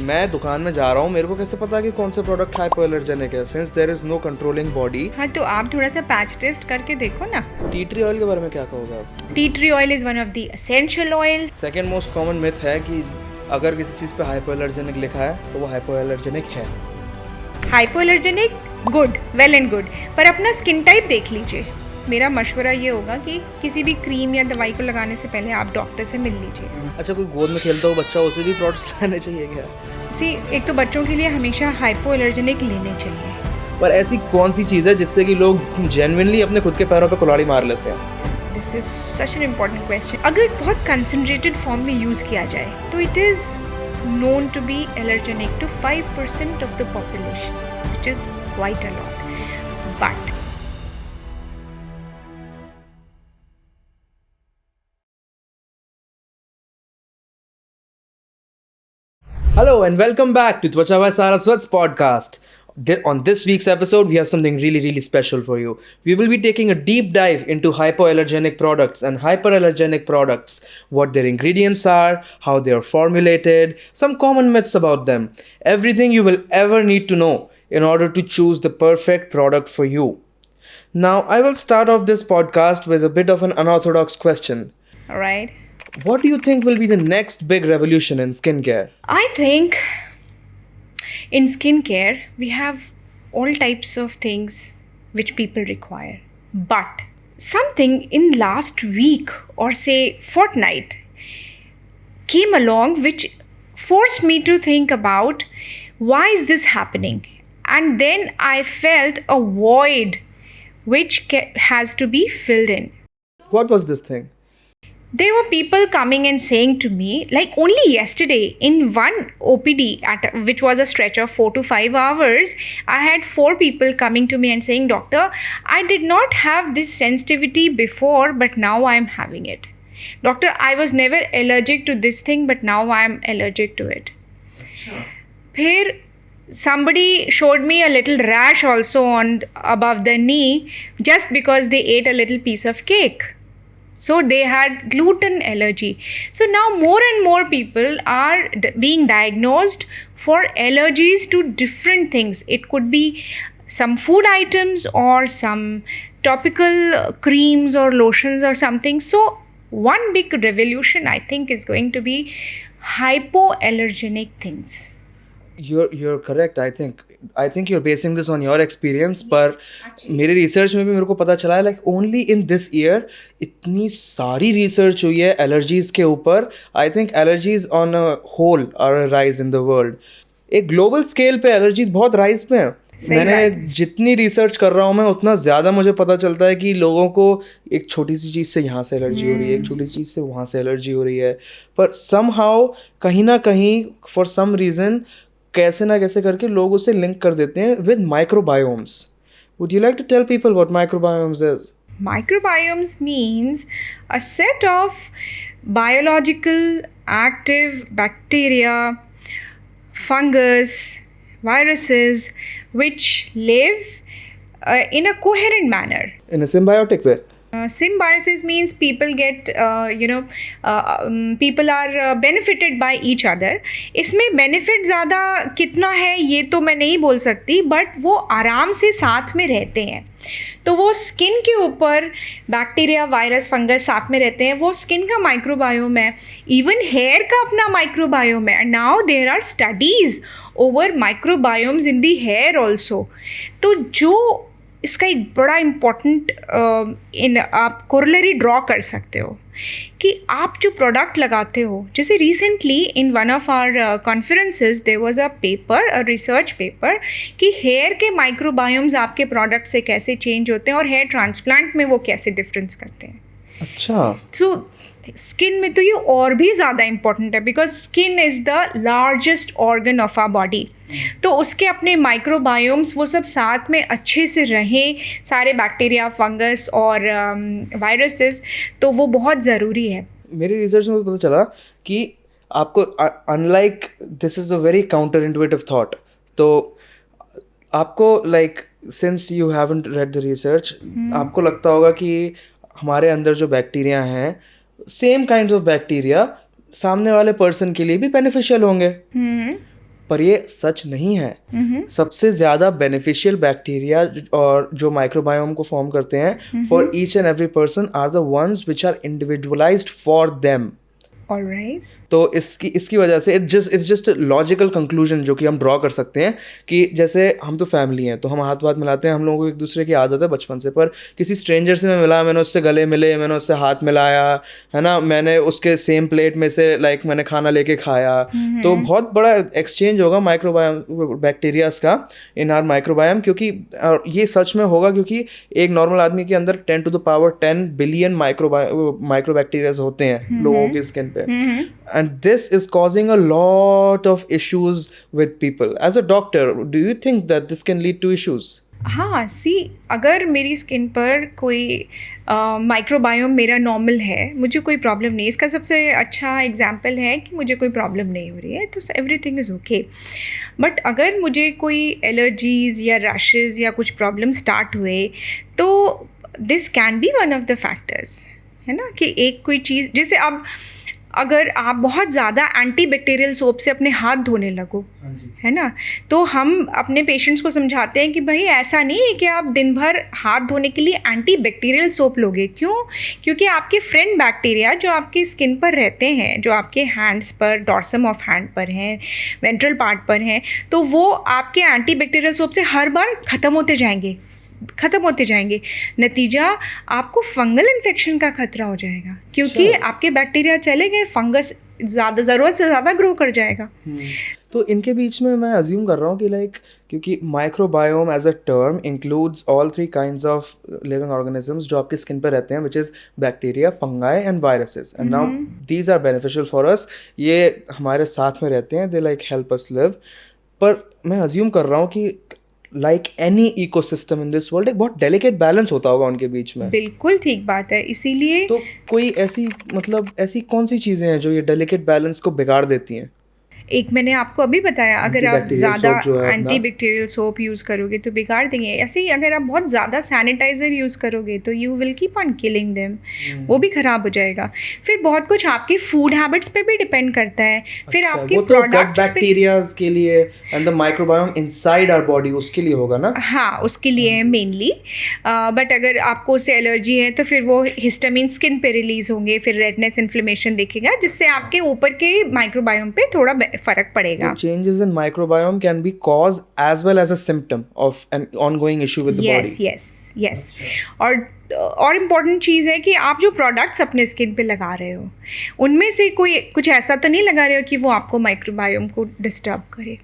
मैं दुकान में जा रहा हूँ, मेरे को कैसे पता कि कौन सा प्रोडक्ट हाइपोएलर्जेनिक है, since there is no controlling body. हाँ, तो आप थोड़ा सा पैच टेस्ट करके देखो ना। टी ट्री ऑयल के बारे में क्या कहोगे आप? Tea tree oil is one of the essential oils. Second most common myth है कि अगर किसी चीज़ पे हाइपोएलर्जेनिक लिखा है तो वो हाइपोएलर्जेनिक है। Hypoallergenic good, well and good, पर अपना स्किन टाइप देख लीजिए। मेरा मशवरा ये होगा कि किसी भी क्रीम या दवाई को लगाने से पहले आप डॉक्टर से मिल लीजिए। अच्छा, कोई गोद में खेलता हो बच्चा, उसे भी प्रोडक्ट्स लेने चाहिए क्या? एक तो बच्चों के लिए हमेशा हाइपोएलर्जेनिक लेने चाहिए। पर ऐसी कौन सी चीज़ है जिससे कि लोग जेन्युइनली अपने खुद के पैरों पे कुल्हाड़ी मार लेते हैं? This is such an important question. अगर बहुत कंसनट्रेटेड फॉर्म में यूज़ किया जाए तो it is known to be allergenic to 5% of the population, which is quite a lot. But Hello and welcome back to Twacha by Saraswat's podcast. On this week's episode, we have something really special for you. We will be taking a deep dive into hypoallergenic products and hyperallergenic products, what their ingredients are, how they are formulated, some common myths about them, everything you will ever need to know in order to choose the perfect product for you. Now, I will start off this podcast with a bit of an unorthodox question. all right, What do you think will be the next big revolution in skincare? I think in skincare we have all types of things which people require, but something in last week or say fortnight came along which forced me to think about why is this happening, and then I felt a void which has to be filled in. What was this thing? There were people coming and saying to me, like only yesterday in one OPD which was a stretch of 4 to 5 hours, I had 4 people coming to me and saying, "Doctor, I did not have this sensitivity before, but now I am having it. Doctor, I was never allergic to this thing, but now I am allergic to it." Phir somebody showed me a little rash also on above the knee just because they ate a little piece of cake. So they had gluten allergy. So now more and more people are being diagnosed for allergies to different things. It could be some food items or some topical creams or lotions or something. So one big revolution I think is going to be hypoallergenic things. You're correct. I think you're basing this on your experience. पर मेरे research में भी मेरे को पता चला है like only in this year इतनी सारी रिसर्च हुई है एलर्जीज के ऊपर. I think allergies on a whole are a rise in the world. एक ग्लोबल स्केल पे एलर्जीज बहुत राइज पे हैं. मैंने जितनी रिसर्च कर रहा हूँ मैं उतना ज़्यादा मुझे पता चलता है कि लोगों को एक छोटी सी चीज़ से यहाँ से एलर्जी हो रही है, एक छोटी सी चीज़ से वहाँ से एलर्जी हो रही है. पर somehow कहीं ना कहीं फॉर सम रीज़न कैसे ना कैसे करके लोग उसे लिंक कर देते हैं with microbiomes. Would you like to tell people what microbiomes is? Microbiomes means a set of biological active bacteria, fungus, viruses which live in a coherent manner. In a symbiotic way. Symbiosis means people get people are benefited by each other. इसमें benefit ज़्यादा कितना है ये तो मैं नहीं बोल सकती, बट वो आराम से साथ में रहते हैं. तो वो स्किन के ऊपर बैक्टीरिया, वायरस, फंगस साथ में रहते हैं. वो स्किन का माइक्रोबायोम है. इवन हेयर का अपना माइक्रोबायोम है. Now there are studies over microbiomes in the hair also. तो जो इसका एक बड़ा इम्पॉर्टेंट आप कोरोलरी ड्रॉ कर सकते हो कि आप जो प्रोडक्ट लगाते हो. जैसे recently in one of our conferences there was a paper, a research paper, कि हेयर के माइक्रोबायोम्स आपके प्रोडक्ट से कैसे चेंज होते हैं और हेयर ट्रांसप्लांट में वो कैसे डिफरेंस करते हैं. अच्छा. सो स्किन में तो ये और भी ज़्यादा इम्पॉर्टेंट है because skin is the largest organ of our body. तो उसके अपने माइक्रोबायोम्स वो सब साथ में अच्छे से रहें, सारे बैक्टीरिया, फंगस और वायरसेस, तो वो बहुत ज़रूरी है. मेरी रिसर्च में पता चला कि आपको unlike this is a very counter intuitive thought. तो आपको like since you haven't read the research, आपको लगता होगा कि हमारे अंदर जो बैक्टीरिया हैं, सेम काइंड्स ऑफ बैक्टीरिया सामने वाले पर्सन के लिए भी बेनिफिशियल होंगे. पर ये सच नहीं है। सबसे ज़्यादा बेनिफिशियल बैक्टीरिया और जो माइक्रोबायोम को फॉर्म करते हैं for each and every person are the ones which are individualised for them. Alright. तो इसकी वजह से इट्स जस्ट लॉजिकल कंक्लूजन जो कि हम ड्रॉ कर सकते हैं कि जैसे हम तो फैमिली हैं तो हम हाथ मिलाते हैं, हम लोगों को एक दूसरे की आदत है बचपन से, पर किसी स्ट्रेंजर से मैं मिला, मैंने उससे गले मिले, मैंने उससे हाथ मिलाया, है ना, मैंने उसके सेम प्लेट में से मैंने खाना लेके खाया, तो बहुत बड़ा एक्सचेंज होगा माइक्रोबायोम बैक्टीरियाज का इन आर माइक्रोबायोम। क्योंकि ये सच में होगा क्योंकि एक नॉर्मल आदमी के अंदर 10 बिलियन माइक्रोबैक्टीरियाज होते हैं लोगों की स्किन पे, and this is causing a lot of issues with people. As a doctor, do you think that this can lead to issues? हाँ, सी अगर मेरी स्किन पर कोई माइक्रोबायोम मेरा नॉर्मल है, मुझे कोई प्रॉब्लम नहीं, इसका सबसे अच्छा एग्जांपल है कि मुझे कोई प्रॉब्लम नहीं हो रही है, तो एवरीथिंग इज़ ओके। बट अगर मुझे कोई एलर्जीज़ या रैशेज़ या कुछ प्रॉब्लम स्टार्ट हुए तो this can be one of the factors, है ना, कि एक कोई चीज़, जैसे अब अगर आप बहुत ज़्यादा एंटीबैक्टीरियल सोप से अपने हाथ धोने लगो, है ना, तो हम अपने पेशेंट्स को समझाते हैं कि भाई ऐसा नहीं है कि आप दिन भर हाथ धोने के लिए एंटीबैक्टीरियल सोप लोगे। क्यों? क्योंकि आपके फ्रेंड बैक्टीरिया जो आपकी स्किन पर रहते हैं, जो आपके हैंड्स पर, डॉर्सम ऑफ हैंड पर हैं, वेंट्रल पार्ट पर हैं, तो वो आपके एंटीबैक्टीरियल सोप से हर बार ख़त्म होते जाएंगे। नतीजा आपको फंगल इन्फेक्शन का खतरा हो जाएगा, क्योंकि आपके बैक्टीरिया चले गए, फंगस ज़रूरत से ज़्यादा ग्रो कर जाएगा। तो इनके बीच में मैं अज्यूम कर रहा हूँ कि क्योंकि microbiome as a term includes all 3 kinds of living organisms जो आपकी स्किन पर रहते हैं, which is bacteria, fungi and viruses, and now these are beneficial for us. ये हमारे साथ में रहते हैं, दे हेल्प अस लिव। पर मैं अज्यूम कर रहा हूँ कि like any ecosystem in this world एक बहुत डेलिकेट बैलेंस होता होगा उनके बीच में। बिल्कुल ठीक बात है, इसीलिए तो कोई ऐसी कौन सी चीज़ें हैं जो ये डेलिकेट बैलेंस को बिगाड़ देती हैं? एक मैंने आपको अभी बताया, अगर आप ज़्यादा एंटीबैक्टीरियल सोप यूज़ करोगे तो बिगाड़ देंगे। ऐसे ही अगर आप बहुत ज़्यादा सैनिटाइज़र यूज़ करोगे तो you will keep on killing them, वो भी ख़राब हो जाएगा। फिर बहुत कुछ आपके फूड हैबिट्स पे भी डिपेंड करता है। फिर आपके प्रोडक्ट्स बैक्टीरियाज के लिए and the microbiome inside our body उसके लिए होगा ना? हाँ, उसके लिए है मेनली। बट अगर आपको उससे एलर्जी है तो फिर वो हिस्टामिन स्किन पे रिलीज होंगे, फिर रेडनेस, इन्फ्लेमेशन दिखेगा, जिससे आपके ऊपर के माइक्रोबायोम पे थोड़ा फर्क पड़ेगा। Changes in microbiome can be cause as well as a symptom of an ongoing issue with the body. Yes. और इम्पॉर्टेंट चीज़ है कि आप जो प्रोडक्ट्स अपने स्किन पे लगा रहे हो उनमें से कोई कुछ ऐसा तो नहीं लगा रहे हो कि वो आपको माइक्रोबायोम को डिस्टर्ब करे,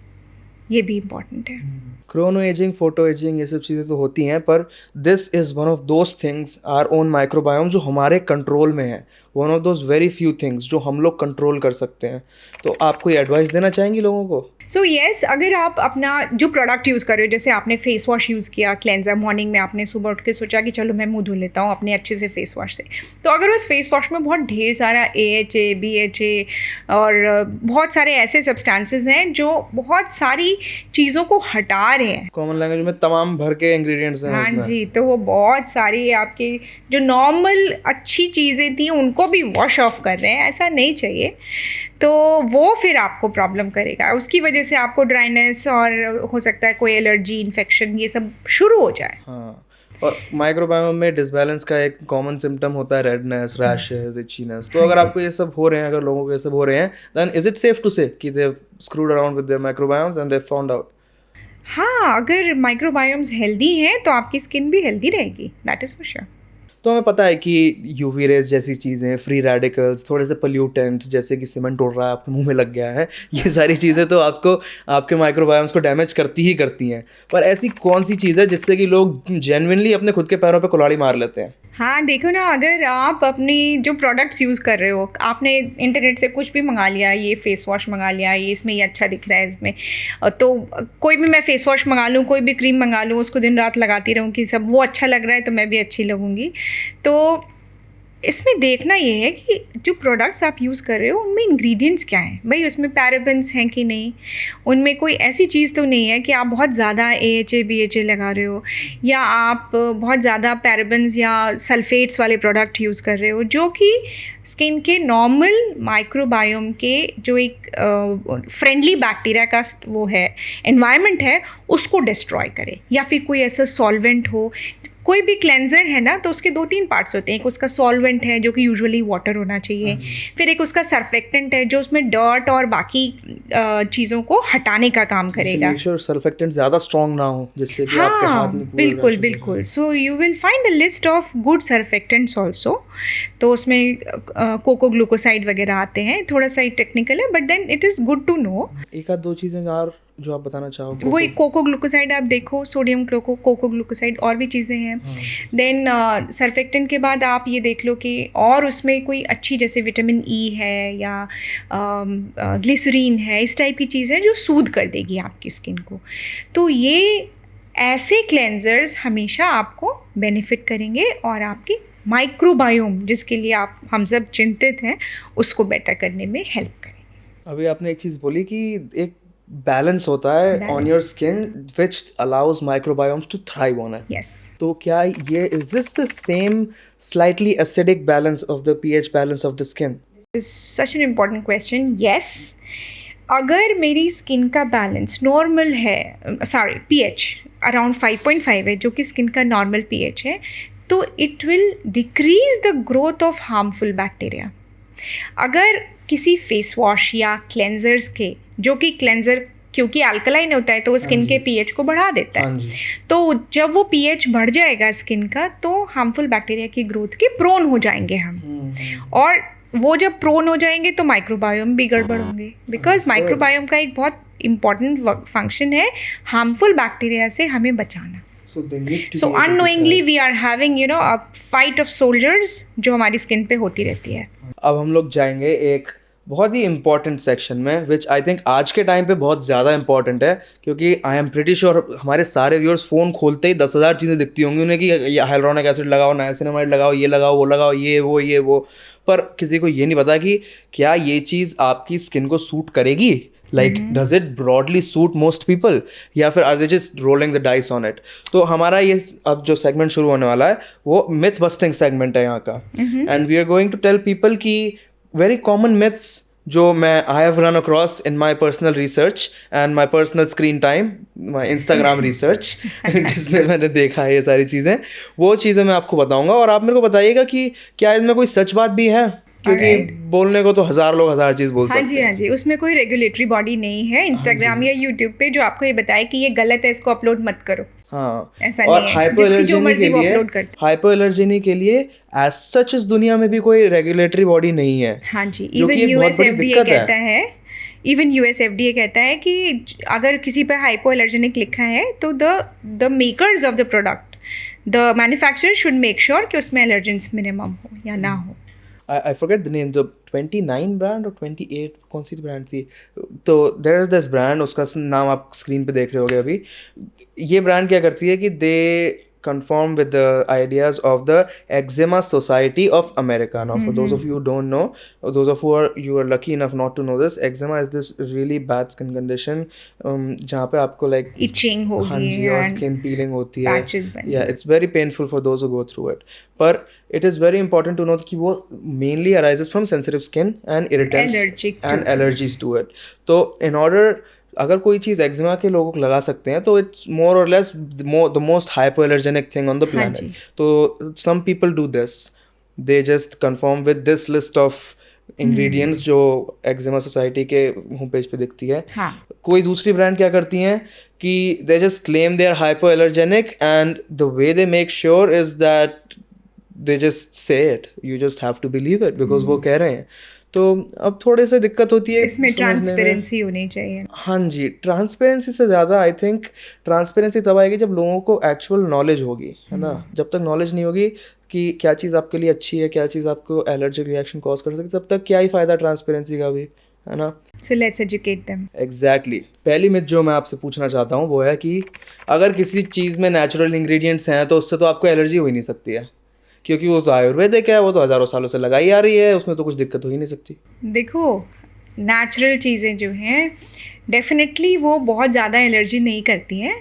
ये भी इम्पॉर्टेंट है। क्रोनो एजिंग, फोटो एजिंग, ये सब चीज़ें तो होती हैं, पर this is one of those things, our own microbiome, जो हमारे कंट्रोल में है, one of those very few things जो हम लोग कंट्रोल कर सकते हैं। तो आप कोई एडवाइस देना चाहेंगी लोगों को? सो येस, अगर आप अपना जो प्रोडक्ट यूज़ कर रहे हो, जैसे आपने फेस वॉश यूज़ किया, क्लेंजर, मॉर्निंग में आपने सुबह उठ के सोचा कि चलो मैं मुंह धो लेता हूँ अपने अच्छे से फेस वॉश से, तो अगर उस फेस वॉश में बहुत ढेर सारा AHA, BHA और बहुत सारे ऐसे सब्सटेंसेस हैं जो बहुत सारी चीज़ों को हटा रहे हैं, कॉमन लैंग्वेज में तमाम भर के इंग्रेडिएंट्स हैं। हाँ जी, तो वो बहुत सारी आपकी जो नॉर्मल अच्छी चीज़ें थी उनको भी वॉश ऑफ कर रहे हैं, ऐसा नहीं चाहिए। तो वो फिर आपको प्रॉब्लम करेगा, उसकी वजह से आपको ड्राइनेस और हो सकता है कोई एलर्जी, इन्फेक्शन, ये सब शुरू हो जाए। हाँ, और माइक्रोबायोम में डिसबैलेंस का एक कॉमन सिम्टम होता है रेडनेस, रैशेस, इचीनेस। तो अगर आपको ये सब हो रहे हैं, अगर लोगों को ये सब हो रहे हैं, then is it safe to say कि they have screwed around with their microbiomes and they found out? हाँ, अगर माइक्रोबायोम्स हेल्दी हैं तो आपकी स्किन भी हेल्दी रहेगी, दैट इज़ फॉर श्योर। तो हमें पता है कि यूवी रेज जैसी चीज़ें, फ्री रेडिकल्स, थोड़े से पोल्यूटेंट्स जैसे कि सीमेंट उड़ रहा है आपके मुंह में लग गया है, ये सारी चीज़ें तो आपको आपके माइक्रोबायोम्स को डैमेज करती ही करती हैं। पर ऐसी कौन सी चीज़ है जिससे कि लोग जेन्युइनली अपने खुद के पैरों पे कुल्हाड़ी मार लेते हैं? हाँ, देखो ना, अगर आप अपनी जो प्रोडक्ट्स यूज़ कर रहे हो, आपने इंटरनेट से कुछ भी मंगा लिया, ये फेस वॉश मंगा लिया, ये इसमें ये अच्छा दिख रहा है इसमें, तो कोई भी मैं फेस वॉश मंगा लूँ, कोई भी क्रीम मंगा लूँ, उसको दिन रात लगाती रहूँ कि सब वो अच्छा लग रहा है तो मैं भी अच्छी लगूँगी। तो इसमें देखना ये है कि जो प्रोडक्ट्स आप यूज़ कर रहे हो उनमें इंग्रेडिएंट्स क्या हैं भाई, उसमें पैराबेन्स हैं कि नहीं, उनमें कोई ऐसी चीज़ तो नहीं है कि आप बहुत ज़्यादा AHA BHA लगा रहे हो, या आप बहुत ज़्यादा पैराबेन्स या सल्फेट्स वाले प्रोडक्ट यूज़ कर रहे हो जो कि स्किन के नॉर्मल माइक्रोबायोम के जो एक फ्रेंडली बैक्टीरिया का वो है एनवायरनमेंट है उसको डिस्ट्रॉय करे, या फिर कोई ऐसा सॉल्वेंट हो। कोई भी क्लेंजर है ना तो उसके 2-3 पार्ट्स होते हैं, एक उसका सॉल्वेंट है जो कि यूजुअली वाटर होना चाहिए, फिर एक उसका सर्फेक्टेंट है जो उसमें डर्ट और बाकी चीज़ों को हटाने का काम करेगा। मेक श्योर सर्फेक्टेंट ज़्यादा स्ट्रॉन्ग ना हो जिससे कि आपके हाथ हाँ में पूरा बिल्कुल rashes बिल्कुल। So you will find a list of good surfactants also. तो उसमें कोको ग्लूकोसाइड वगैरह आते हैं, थोड़ा सा टेक्निकल है but then it is good to know. एक आध दो चीज़ें यार जो आप बताना चाहोगे? वही कोको ग्लूकोसाइड आप देखो, सोडियम कोको ग्लूकोसाइड, और भी चीज़ें हैं। देन सर्फेक्टेंट के बाद आप ये देख लो कि और उसमें कोई अच्छी जैसे विटामिन ई है या ग्लिसरीन है, इस टाइप की चीज़ है जो सूद कर देगी आपकी स्किन को। तो ये ऐसे क्लेंजर्स हमेशा आपको बेनिफिट करेंगे और आपकी माइक्रोबायोम जिसके लिए आप हम सब चिंतित हैं उसको बेटर करने में हेल्प करेंगे। अभी आपने एक चीज़ बोली कि एक बैलेंस होता है on your skin which allows microbiomes to thrive on it. Yes. तो क्या ये is this the same slightly acidic balance of the pH balance of the skin? Such an important question. Yes, अगर मेरी skin का balance normal है, sorry pH around 5.5 है जो कि स्किन का नॉर्मल pH है, तो it will decrease the growth of harmful bacteria. अगर किसी फेस वॉश या क्लेंजर्स के, जो कि क्लेंजर क्योंकि अल्कलाइन होता है तो वो स्किन के pH को बढ़ा देता है, तो जब वो pH बढ़ जाएगा स्किन का तो हार्मफुल बैक्टीरिया की ग्रोथ के प्रोन हो जाएंगे हम, और वो जब प्रोन हो जाएंगे तो माइक्रोबायोम भी गड़बड़ होंगे, बिकॉज माइक्रोबायोम का एक बहुत इंपॉर्टेंट फंक्शन है हार्मफुल बैक्टीरिया से हमें बचाना। So unknowingly we are having a fight of soldiers जो हमारी स्किन पे होती रहती है। अब हम लोग जाएंगे एक बहुत ही इम्पॉर्टेंट सेक्शन में विच आई थिंक आज के टाइम पे बहुत ज़्यादा इंपॉर्टेंट है, क्योंकि आई एम प्रिटी श्योर हमारे सारे व्यूअर्स फ़ोन खोलते ही 10,000 चीज़ें दिखती होंगी उन्हें कि हाइलुरोनिक एसिड लगाओ, नाइसिनामाइड लगाओ, ये लगाओ, वो लगाओ, ये वो, पर किसी को ये नहीं पता कि क्या ये चीज़ आपकी स्किन को सूट करेगी। Like does it broadly suit most people, या फिर are they just rolling the dice on it? तो हमारा ये अब जो सेगमेंट शुरू होने वाला है वो मिथ बस्टिंग सेगमेंट है यहाँ का, and we are going to tell people की वेरी कॉमन मिथ्स जो मैं I have run across in my personal research and my personal screen time, my Instagram research जिसमें मैंने देखा है ये सारी चीज़ें, वो चीज़ें मैं आपको बताऊंगा और आप मेरे को बताइएगा कि क्या इसमें कोई सच बात भी है, क्योंकि बोलने को तो हजार लोग हजार चीज़ बोल सकते हैं। हाँ जी, उसमें कोई रेगुलेटरी बॉडी नहीं है इंस्टाग्राम या यूट्यूब पे जो आपको ये बताए कि ये गलत है, इसको अपलोड मत करो। हाँ, ऐसा और नहीं है, जिसकी जो मर्जी वो अपलोड करते। हाइपोएलर्जेनी के लिए एज सच इस दुनिया में भी कोई रेगुलेटरी बॉडी नहीं है। हाँ जी, इवन US FDA कहता है, इवन US FDA कहता है कि अगर किसी पे हाइपोएलर्जेनिक लिखा है तो the makers of the product, the manufacturer should make sure कि उसमें एलर्जेंस मिनिमम हो या ना हो। I forget the name, the 29 brand और 28 कौन सी ब्रांड थी, तो देयर इज दिस ब्रांड, उसका नाम आप स्क्रीन पे देख रहे होगे अभी। ये ब्रांड क्या करती है कि दे conform with the ideas of the Eczema Society of America. Now, for those of you who don't know, or those of you are lucky enough not to know this, eczema is this really bad skin condition जहाँ पे आपको like itching होगी, हाँ जी, और skin peeling होती है, patches बनती yeah, it's very painful for those who go through it. पर it is very important to know कि वो mainly arises from sensitive skin and irritants and allergies to it. तो in order अगर कोई चीज़ eczema के लोगों को लगा सकते हैं तो इट्स मोर और less the most hypoallergenic thing on the planet. तो some people do this, they just confirm with this list of ingredients जो एक्जिमा सोसाइटी के होम पेज पे दिखती है। कोई दूसरी ब्रांड क्या करती हैं कि they just claim they are hypoallergenic and the way they make sure is that they just say it, you just have to believe it because वो कह रहे हैं। तो अब थोड़े से दिक्कत होती है इसमें, ट्रांसपेरेंसी होनी चाहिए। हाँ जी, ट्रांसपेरेंसी से ज़्यादा आई थिंक ट्रांसपेरेंसी तब आएगी जब लोगों को एक्चुअल नॉलेज होगी, है ना। जब तक नॉलेज नहीं होगी कि क्या चीज़ आपके लिए अच्छी है, क्या चीज़ आपको एलर्जिक रिएक्शन कॉज कर सकती है, तब तक क्या ही फ़ायदा ट्रांसपेरेंसी का भी, है ना। So let's educate them. Exactly. पहली मिथ जो मैं आपसे पूछना चाहता हूँ वो है कि अगर किसी चीज़ में नेचुरल इंग्रेडिएंट्स हैं तो उससे तो आपको एलर्जी हो ही नहीं सकती है। क्योंकि वो तो आयुर्वेदिक है, वो तो हज़ारों सालों से लगाई आ रही है, उसमें तो कुछ दिक्कत हो ही नहीं सकती। देखो नेचुरल चीज़ें जो हैं डेफिनेटली वो बहुत ज़्यादा एलर्जी नहीं करती हैं,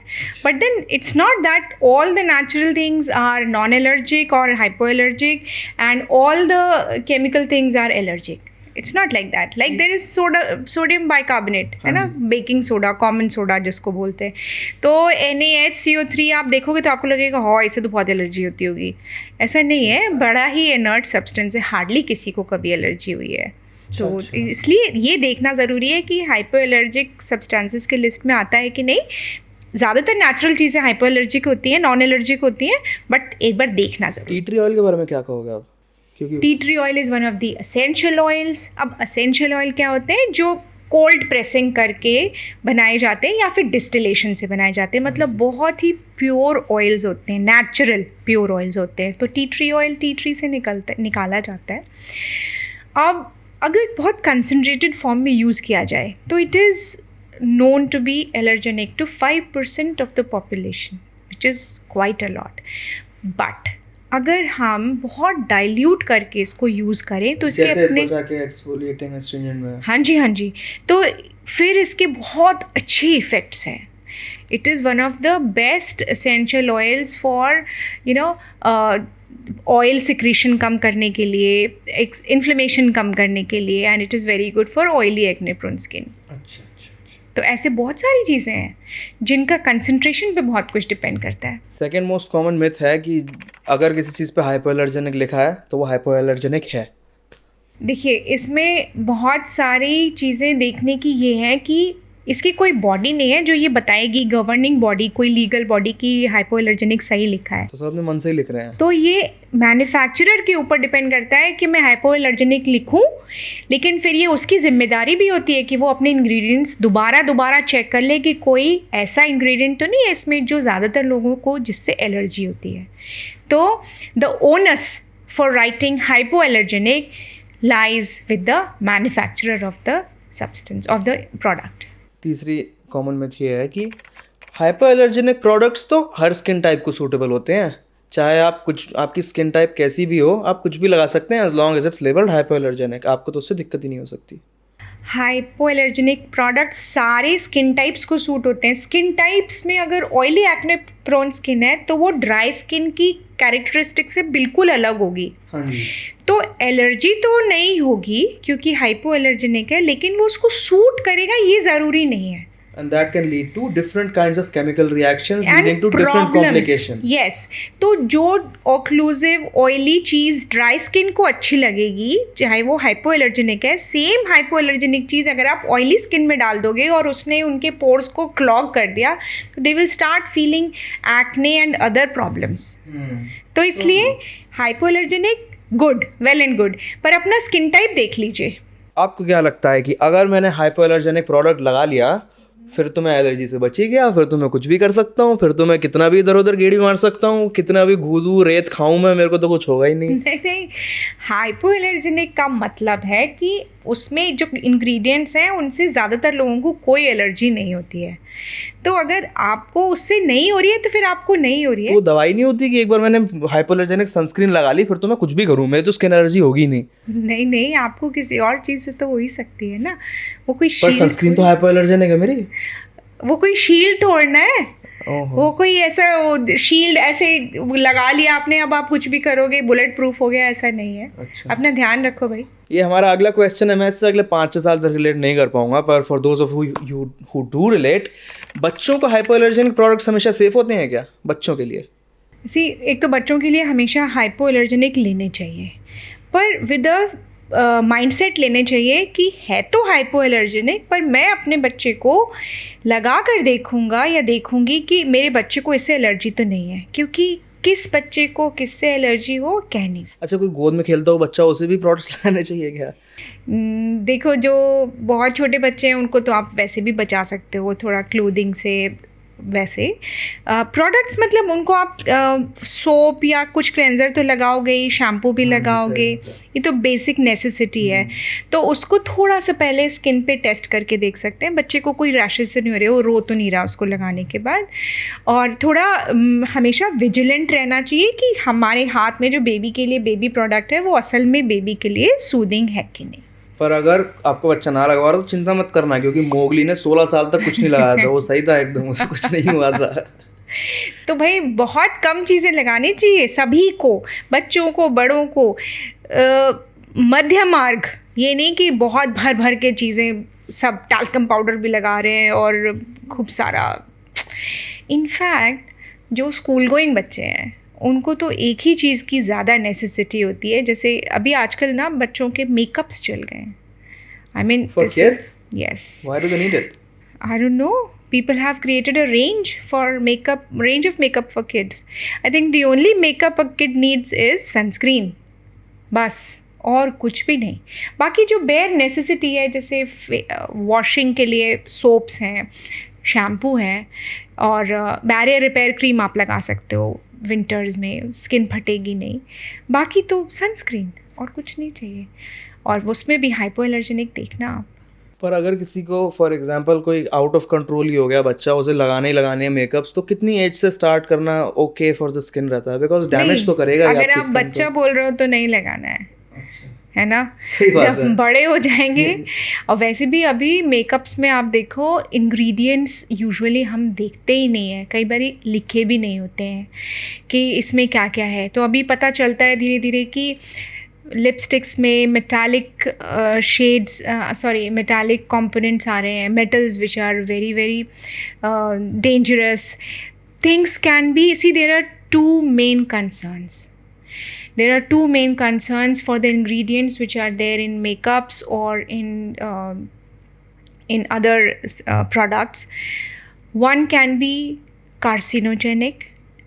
but then it's not that all the natural things are non allergic और hypo allergic and all the chemical things are allergic. It's not like that. Like there is sodium bicarbonate है ना, baking soda, common soda जिसको बोलते हैं. तो NaHCO3 आप देखोगे तो आपको लगेगा हाँ इससे तो बहुत एलर्जी होती होगी. ऐसा नहीं है, बड़ा ही इनर्ट सब्सटेंस है, हार्डली किसी को कभी एलर्जी हुई है. तो इसलिए ये देखना ज़रूरी है कि हाइपो एलर्जिक सब्सटेंसेस के लिस्ट में आता है कि नहीं. ज़्यादातर नेचुरल चीज़ें हाइपो एलर्जिक होती हैं, नॉन एलर्जिक होती हैं, बट एक बार देखना ज़रूरी. टी ट्री ऑयल के बारे में क्या कहोगे आप? क्योंकि tea tree oil is one of the essential oils. अब एसेंशियल ऑयल क्या होते हैं? जो कोल्ड प्रेसिंग करके बनाए जाते हैं या फिर डिस्टिलेशन से बनाए जाते हैं, मतलब बहुत ही प्योर ऑयल्स होते हैं, नेचुरल प्योर ऑयल्स होते हैं. तो tea tree oil tea tree से निकाला जाता है. अब अगर बहुत कंसनट्रेटेड फॉर्म में यूज़ किया जाए तो it is known to be allergenic to 5% of the population, which is quite a lot. But अगर हम बहुत डाइल्यूट करके इसको यूज़ करें तो इसके जैसे अपने त्वचा के एक्सफोलिएटिंग एस्ट्रिंजेंट में, हाँ जी, तो फिर इसके बहुत अच्छे इफ़ेक्ट्स हैं. It is one of the best essential oils for oil secretion कम करने के लिए, इन्फ्लेमेशन कम करने के लिए, and it is very good for oily acne prone skin. अच्छा. तो ऐसे बहुत सारी चीज़ें हैं जिनका कंसंट्रेशन पे बहुत कुछ डिपेंड करता है. सेकेंड मोस्ट कॉमन मिथ है कि अगर किसी चीज़ पे हाइपोएलर्जेनिक लिखा है तो वो हाइपोएलर्जेनिक है. देखिए इसमें बहुत सारी चीज़ें देखने की ये है कि इसकी कोई बॉडी नहीं है जो ये बताएगी, गवर्निंग बॉडी, कोई लीगल बॉडी की हाइपो एलर्जेनिक सही लिखा है. तो सब अपने मन से ही लिख रहे हैं. तो ये मैन्युफैक्चरर के ऊपर डिपेंड करता है कि मैं हाइपो एलर्जेनिक लिखूं, लेकिन फिर ये उसकी जिम्मेदारी भी होती है कि वो अपने इंग्रेडिएंट्स दोबारा चेक कर ले कि कोई ऐसा इंग्रेडिएंट तो नहीं है इसमें जो ज़्यादातर लोगों को जिससे एलर्जी होती है. तो the onus for writing hypo allergenic lies with the manufacturer of the substance of the product. तीसरी कॉमन मिथ ये है कि हाइपोएलर्जेनिक प्रोडक्ट्स तो हर स्किन टाइप को सूटेबल होते हैं. चाहे आपकी स्किन टाइप कैसी भी हो, आप कुछ भी लगा सकते हैं as long as it's labelled hypoallergenic. आपको तो उससे दिक्कत ही नहीं हो सकती. हाइपो एलर्जेनिक प्रोडक्ट्स सारे स्किन टाइप्स को सूट होते हैं. स्किन टाइप्स में अगर ऑयली एक्ने प्रोन स्किन है तो वो ड्राई स्किन की कैरेक्टरिस्टिक से बिल्कुल अलग होगी. हाँ जी. तो एलर्जी तो नहीं होगी क्योंकि हाइपो एलर्जेनिक है, लेकिन वो उसको सूट करेगा ये ज़रूरी नहीं है. And that can lead to different kinds of chemical reactions And leading to different problems. complications. Yes. तो जो ऑक्लूसिव ऑयली चीज़ ड्राई स्किन को अच्छी लगेगी, चाहे वो हाइपो एलर्जेनिक है, सेम हाइपो एलर्जेनिक चीज़ अगर आप ऑयली स्किन में डाल दोगे और उसने उनके पोर्स को क्लॉग कर दिया तो they will start feeling acne and other problems. तो इसलिए hypo allergenic good, well and good, पर अपना स्किन टाइप देख लीजिए. आपको क्या लगता है कि अगर मैंने हाइपोएलर्जेनिक प्रोडक्ट लगा लिया फिर तो मैं एलर्जी से बची गया, फिर तो मैं कुछ भी कर सकता हूँ, फिर तो मैं कितना भी इधर उधर गेड़ी मार सकता हूँ, कितना भी घूदू रेत खाऊं मैं, मेरे को तो कुछ होगा ही नहीं. नहीं, हाइपो एलर्जेनिक का मतलब है कि उसमें जो इंग्रेडिएंट्स हैं उनसे ज़्यादातर लोगों को कोई एलर्जी नहीं होती है. तो अगर आपको उससे नहीं हो रही है तो फिर आपको नहीं हो रही है. तो दवाई नहीं होती कि एक बार मैंने हाइपोएलर्जेनिक सनस्क्रीन लगा ली फिर तो मैं कुछ भी करूँ मेरे तो स्किन एलर्जी होगी नहीं. नहीं, आपको किसी और चीज़ से तो हो ही सकती है ना. वो कोई पर सनस्क्रीन तो हाइपोएलर्जेनिक है मेरी. वो कोई शील्ड तोड़ना है. ओहो. वो कोई ऐसा शील्ड ऐसे लगा लिया आपने, अब आप कुछ भी करोगे बुलेट प्रूफ हो गया, ऐसा नहीं है. अच्छा. अपना ध्यान रखो भाई. ये हमारा अगला क्वेश्चन है, मैं इससे अगले 5-6 साल तक रिलेट नहीं कर पाऊंगा, पर for those of who do relate, बच्चों को हाइपोएलर्जेनिक प्रोडक्ट्स हमेशा सेफ होते हैं क्या बच्चों के लिए? एक तो बच्चों के लिए हमेशा हाइपो एलर्जेनिक लेने चाहिए, पर विद माइंडसेट लेने चाहिए कि है तो हाइपो एलर्जेनिक, पर मैं अपने बच्चे को लगा कर देखूंगा या देखूंगी कि मेरे बच्चे को इससे एलर्जी तो नहीं है, क्योंकि किस बच्चे को किससे एलर्जी हो कह नहीं सकते. अच्छा, कोई गोद में खेलता हो बच्चा, उसे भी प्रोडक्ट्स लगाने चाहिए क्या? देखो जो बहुत छोटे बच्चे हैं उनको तो आप वैसे भी बचा सकते हो थोड़ा क्लोथिंग से, वैसे प्रोडक्ट्स मतलब उनको आप सोप या कुछ क्लेंजर तो लगाओगे ही, शैम्पू भी लगाओगे, ये तो बेसिक नेसेसिटी है। तो उसको थोड़ा सा पहले स्किन पे टेस्ट करके देख सकते हैं, बच्चे को कोई रैशेस तो नहीं हो रहे, वो रो तो नहीं रहा उसको लगाने के बाद। और थोड़ा हमेशा विजिलेंट रहना चाहिए कि हमारे हाथ में जो बेबी के लिए बेबी प्रोडक्ट है वो असल में बेबी के लिए सूदिंग है कि नहीं। पर अगर आपको बच्चा ना लगवा रहा तो चिंता मत करना, क्योंकि मोगली ने 16 साल तक कुछ नहीं लगाया था, वो सही था एकदम, उसे कुछ नहीं हुआ था। तो भाई बहुत कम चीज़ें लगानी चाहिए सभी को, बच्चों को, बड़ों को, मध्य मार्ग, ये नहीं कि बहुत भर भर के चीज़ें, सब टाल्कम पाउडर भी लगा रहे हैं और खूब सारा। इनफैक्ट जो स्कूल गोइंग बच्चे हैं उनको तो एक ही चीज़ की ज़्यादा नेसेसिटी होती है, जैसे अभी आजकल ना बच्चों के मेकअप्स चल गए हैं। I mean For kids? yes, Why do they need it? I don't know. People have created a range of makeup for kids. I think the only makeup a kid needs is sunscreen. बस, और कुछ भी नहीं। बाकी जो bear necessity है, जैसे washing के लिए सोप्स हैं, शैम्पू हैं, और बैरियर रिपेयर क्रीम आप लगा सकते हो विंटर्स में, स्किन फटेगी नहीं। बाकी तो सनस्क्रीन और कुछ नहीं चाहिए, और उसमें भी हाइपो एलर्जेनिक देखना आप। पर अगर किसी को फॉर एग्जांपल कोई आउट ऑफ कंट्रोल ही हो गया बच्चा, उसे लगाने ही लगाने हैं मेकअप्स, तो कितनी एज से स्टार्ट करना ओके फॉर द स्किन रहता है? बिकॉज डैमेज तो करेगा ही अगर आपकी आप skin बच्चा बोल रहे हो तो नहीं लगाना है ना। सही बात जब है। बड़े हो जाएंगे, और वैसे भी अभी मेकअप्स में आप देखो इंग्रेडिएंट्स यूजुअली हम देखते ही नहीं है, कई बार लिखे भी नहीं होते हैं कि इसमें क्या क्या है। तो अभी पता चलता है धीरे धीरे कि लिपस्टिक्स में मेटालिक मेटालिक कंपोनेंट्स आ रहे हैं, metals which are very very dangerous things can be. See there are two main concerns. There are two main concerns for the ingredients which are there in makeups or in other products. One can be carcinogenic,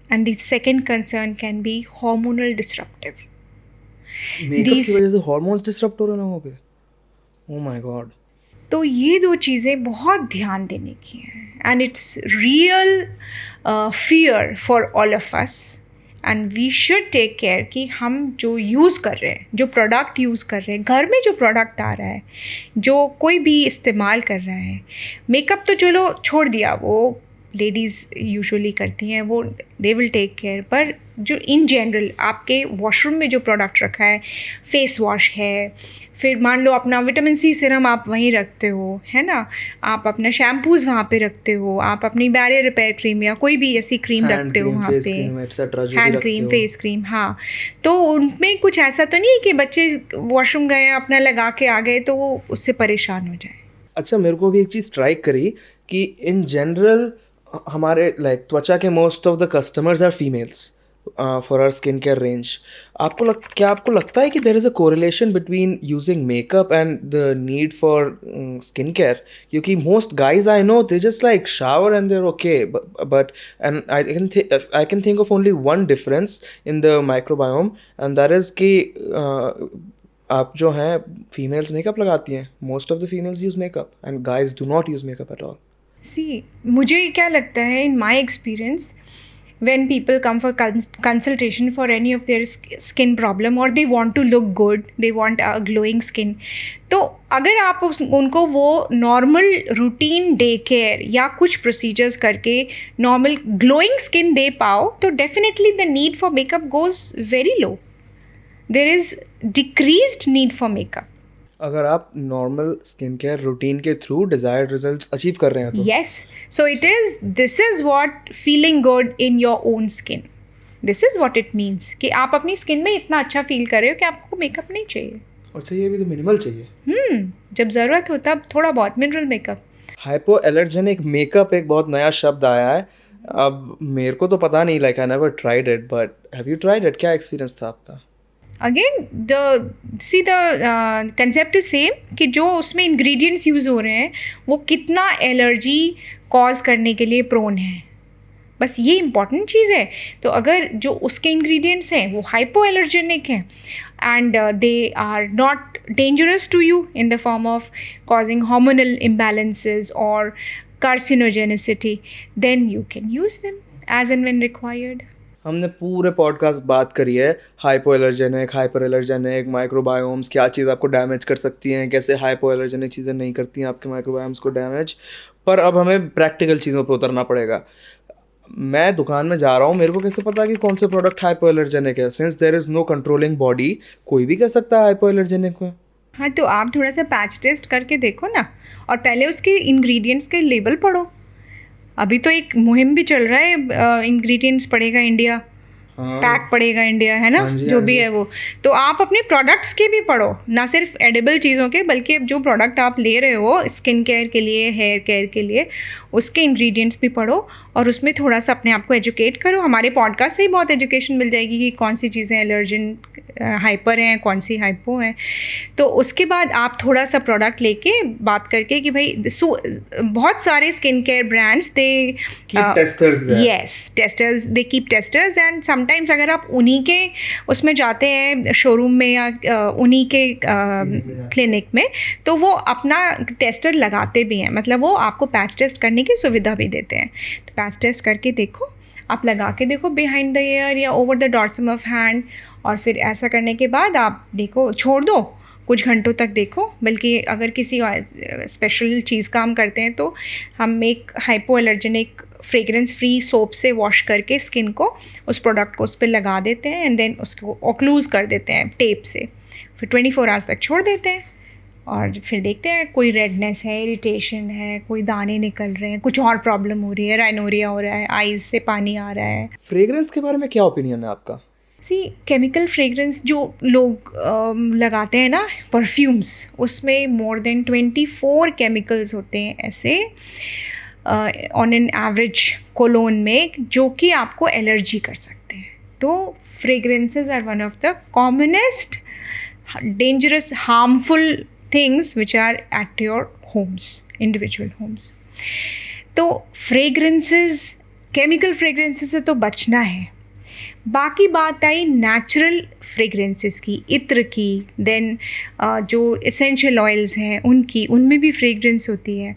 and the second concern can be hormonal disruptive. Makeup की वजह से hormones disrupt हो रहे ना हो गए? Oh my God. तो ये दो चीज़ें बहुत ध्यान देने की हैं, and it's real fear for all of us, and we should take care कि हम जो यूज़ कर रहे हैं, जो प्रोडक्ट यूज़ कर रहे हैं, घर में जो प्रोडक्ट आ रहा है, जो कोई भी इस्तेमाल कर रहा है, मेकअप तो चलो छोड़ दिया, वो लेडीज़ यूजुअली करती हैं, वो दे विल टेक केयर। पर जो इन जनरल आपके वॉशरूम में जो प्रोडक्ट रखा है, फेस वॉश है, फिर मान लो अपना विटामिन सी सीरम आप वहीं रखते हो, है ना, आप अपना शैम्पूज़ वहाँ पे रखते हो, आप अपनी बैरियर रिपेयर क्रीम या कोई भी ऐसी क्रीम रखते हो वहाँ पे, हैंड क्रीम, फेस क्रीम, हाँ। तो उनमें कुछ ऐसा तो नहीं है कि बच्चे वॉशरूम गए अपना लगा के आ गए तो वो उससे परेशान हो जाए। अच्छा, मेरे को भी एक चीज़ स्ट्राइक करी कि इन जनरल हमारे लाइक त्वचा के most of the customers are females for our skin care range. क्या आपको लगता है कि there is a correlation between using makeup and the need for skin care? क्योंकि most guys I know they just like shower and there okay, but and I can think of only one difference in the microbiome, and that is कि आप जो हैं females makeup लगाती हैं, most of the females use makeup and guys do not use makeup at all. See, मुझे क्या लगता है, in my experience, when people come for consultation for any of their skin problem, or they want to look good, they want a glowing skin, तो अगर आप उनको वो normal routine day care या कुछ प्रोसीजर्स करके नॉर्मल ग्लोइंग स्किन दे पाओ, तो definitely the need for makeup goes very low. There is decreased need for makeup. अगर आप नॉर्मल स्किन केयर रूटीन के थ्रू डिजायर्ड रिजल्ट्स अचीव कर रहे हैं तो yes, so this is what feeling good in your own skin, this is what it means कि आप अपनी स्किन में इतना अच्छा फील कर रहे हो कि आपको मेकअप नहीं चाहिए. और चाहिए भी तो मिनिमल चाहिए. जब ज़रूरत हो तब थोड़ा बहुत mineral makeup. Hypo allergenic makeup एक बहुत नया शब्द आया है. अब मेरे को तो पता नहीं, like I never tried it, but have you tried it? क्या एक्सपीरियंस था आपका? Again the concept is same कि जो उसमें इंग्रेडिएंट्स यूज़ हो रहे हैं वो कितना एलर्जी कॉज करने के लिए प्रोन है, बस ये इम्पॉर्टेंट चीज़ है. तो अगर जो उसके इंग्रेडिएंट्स हैं वो हाइपो एलर्जेनिक हैं and they are not dangerous to you in the form of causing hormonal imbalances or carcinogenicity, then you can use them as and when required. हमने पूरे पॉडकास्ट बात करी है hypo allergenic, hyper allergenic, microbiomes, क्या चीज़ आपको damage कर सकती हैं, कैसे हाइपो एलर्जेनिक चीज़ें नहीं करती हैं आपके माइक्रोबायोम्स को डैमेज। पर अब हमें प्रैक्टिकल चीज़ों पे उतरना पड़ेगा। मैं दुकान में जा रहा हूँ, मेरे को कैसे पता कि कौन से प्रोडक्ट हाइपो एलर्जेनिक है? Since there is no controlling body, कोई भी कह सकता है हाइपो एलर्जेनिक है। हाँ, तो आप थोड़ा सा पैच टेस्ट करके देखो ना, और पहले उसके इंग्रेडिएंट्स के लेबल पढ़ो। अभी तो एक मुहिम भी चल रहा है, इंग्रेडिएंट्स पड़ेगा इंडिया, पैक पड़ेगा इंडिया, है ना? हाँ जी, जो हाँ भी जी। है वो। तो आप अपने प्रोडक्ट्स के भी पढ़ो, ना सिर्फ एडिबल चीज़ों के, बल्कि जो प्रोडक्ट आप ले रहे हो स्किन केयर के लिए, हेयर केयर के लिए, उसके इंग्रेडिएंट्स भी पढ़ो और उसमें थोड़ा सा अपने आप को एजुकेट करो। हमारे पॉडकास्ट से ही बहुत एजुकेशन मिल जाएगी कि कौन सी चीज़ें एलर्जन हाइपर हैं, कौन सी हाइपो हैं। तो उसके बाद आप थोड़ा सा प्रोडक्ट लेके बात करके कि भाई बहुत सारे skin care brands they Keep testers there. Yes, testers, they keep testers, and sometimes अगर आप उन्हीं के उसमें जाते हैं शोरूम में या उन्हीं के क्लिनिक में, तो वो अपना टेस्टर लगाते भी हैं, मतलब वो आपको पैच टेस्ट करने की सुविधा भी देते हैं। तो पैच टेस्ट करके देखो, आप लगा के देखो बिहाइंड द ईयर या over the dorsum of hand, और फिर ऐसा करने के बाद आप देखो, छोड़ दो कुछ घंटों तक देखो। बल्कि अगर किसी स्पेशल चीज़ का हम करते हैं तो हम एक hypo allergenic fragrance free soap से वॉश करके स्किन को, उस प्रोडक्ट को उस पर लगा देते हैं एंड देन उसको ओक्लूज़ कर देते हैं टेप से, फिर 24 आवर्स तक छोड़ देते हैं और फिर देखते हैं कोई रेडनेस है, इरिटेशन है, कोई दाने निकल रहे हैं, कुछ और प्रॉब्लम हो रही है, राइनोरिया हो रहा है, आईज से पानी आ रहा है। फ्रेग्रेंस के बारे में क्या ओपिनियन है आपका? सी, केमिकल फ्रेग्रेंस जो लोग लगाते हैं ना, परफ्यूम्स, उसमें मोर देन 24 केमिकल्स होते हैं ऐसे ऑन एन एवरेज कोलोन में, जो कि आपको एलर्जी कर सकते हैं। तो fragrances are one of the commonest dangerous, harmful things which are at your homes, individual homes. तो fragrances, chemical fragrances से तो बचना है। बाकी बात आई नेचुरल फ्रेगरेंसेस की, इत्र की, देन जो एसेंशियल ऑयल्स हैं उनकी, उनमें भी फ्रेगरेंस होती है।